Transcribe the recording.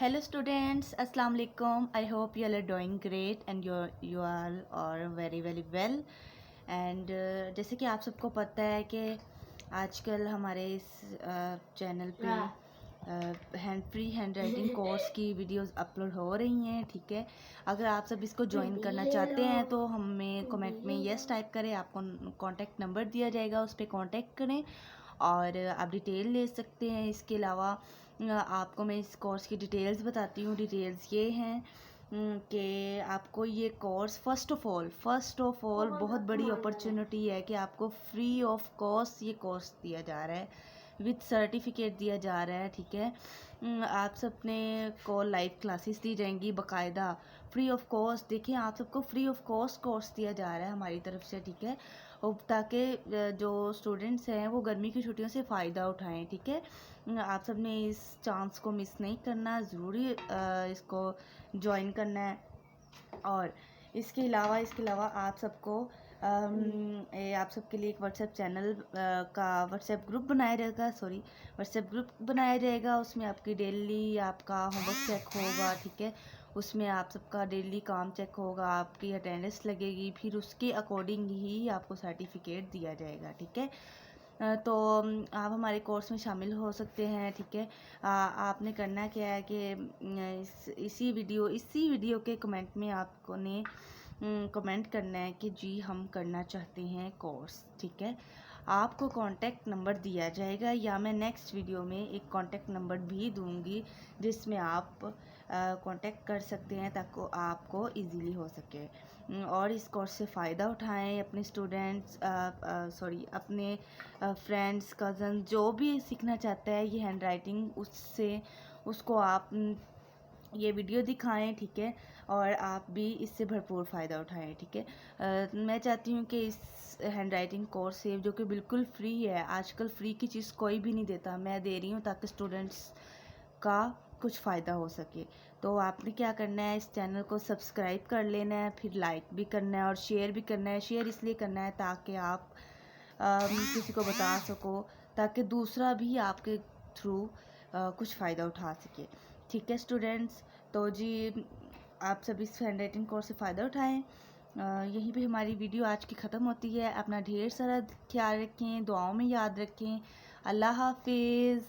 Hello students, Assalamu alaikum. I hope you all are doing great and you all are very well. And जैसे कि आप सबको पता है कि आजकल हमारे इस चैनल पे फ्री हैंड राइटिंग कोर्स की वीडियोस अपलोड हो रही हैं, ठीक है। अगर आप सब इसको ज्वाइन करना चाहते हैं तो हमें कमेंट में यस टाइप करें, आपको कॉन्टैक्ट नंबर दिया जाएगा, उस पर कॉन्टैक्ट करें और आप डिटेल ले सकते हैं। इसके अलावा आपको मैं इस कोर्स की डिटेल्स बताती हूँ। डिटेल्स ये हैं कि आपको ये कोर्स फ़र्स्ट ऑफ ऑल बहुत बड़ी अपॉर्चुनिटी है कि आपको फ्री ऑफ कॉस्ट ये कोर्स दिया जा रहा है, विद सर्टिफिकेट दिया जा रहा है, ठीक है। आप सबने को लाइव क्लासेस दी जाएंगी बाकायदा फ्री ऑफ कॉस्ट। देखिए, आप सबको फ्री ऑफ कॉस्ट कोर्स दिया जा रहा है हमारी तरफ से, ठीक है, और ताकि जो स्टूडेंट्स हैं वो गर्मी की छुट्टियों से फ़ायदा उठाएं, ठीक है। आप सब ने इस चांस को मिस नहीं करना, ज़रूरी इसको ज्वाइन करना है। और इसके अलावा आप सबको आप सबके लिए एक व्हाट्सएप चैनल का व्हाट्सएप ग्रुप बनाया जाएगा। उसमें आपकी डेली आपका होमवर्क चेक होगा, ठीक है। उसमें आप सबका डेली काम चेक होगा, आपकी अटेंडेंस लगेगी, फिर उसके अकॉर्डिंग ही आपको सर्टिफिकेट दिया जाएगा, ठीक है। तो आप हमारे कोर्स में शामिल हो सकते हैं, ठीक है। आपने करना क्या है कि इसी वीडियो के कमेंट में आपको ने कमेंट करना है कि जी हम करना चाहते हैं कोर्स, ठीक है। आपको कांटेक्ट नंबर दिया जाएगा या मैं नेक्स्ट वीडियो में एक कांटेक्ट नंबर भी दूंगी जिसमें आप कांटेक्ट कर सकते हैं ताकि आपको इजीली हो सके। और इस कोर्स से फ़ायदा उठाएं। अपने स्टूडेंट्स अपने फ्रेंड्स कज़न जो भी सीखना चाहता है ये हैंड राइटिंग, उसको आप ये वीडियो दिखाएं, ठीक है। और आप भी इससे भरपूर फ़ायदा उठाएं, ठीक है। मैं चाहती हूँ कि इस हैंड राइटिंग कोर्स से जो कि बिल्कुल फ्री है, आजकल फ्री की चीज़ कोई भी नहीं देता, मैं दे रही हूँ ताकि स्टूडेंट्स का कुछ फ़ायदा हो सके। तो आपने क्या करना है, इस चैनल को सब्सक्राइब कर लेना है, फिर लाइक भी करना है और शेयर भी करना है। शेयर इसलिए करना है ताकि आप किसी को बता सको, ताकि दूसरा भी आपके थ्रू कुछ फ़ायदा उठा सके, ठीक है स्टूडेंट्स। तो जी आप सभी इस हैंड राइटिंग कोर्स से फ़ायदा उठाएं। यहीं पे हमारी वीडियो आज की ख़त्म होती है। अपना ढेर सारा ख्याल रखें, दुआओं में याद रखें। अल्लाह हाफिज़।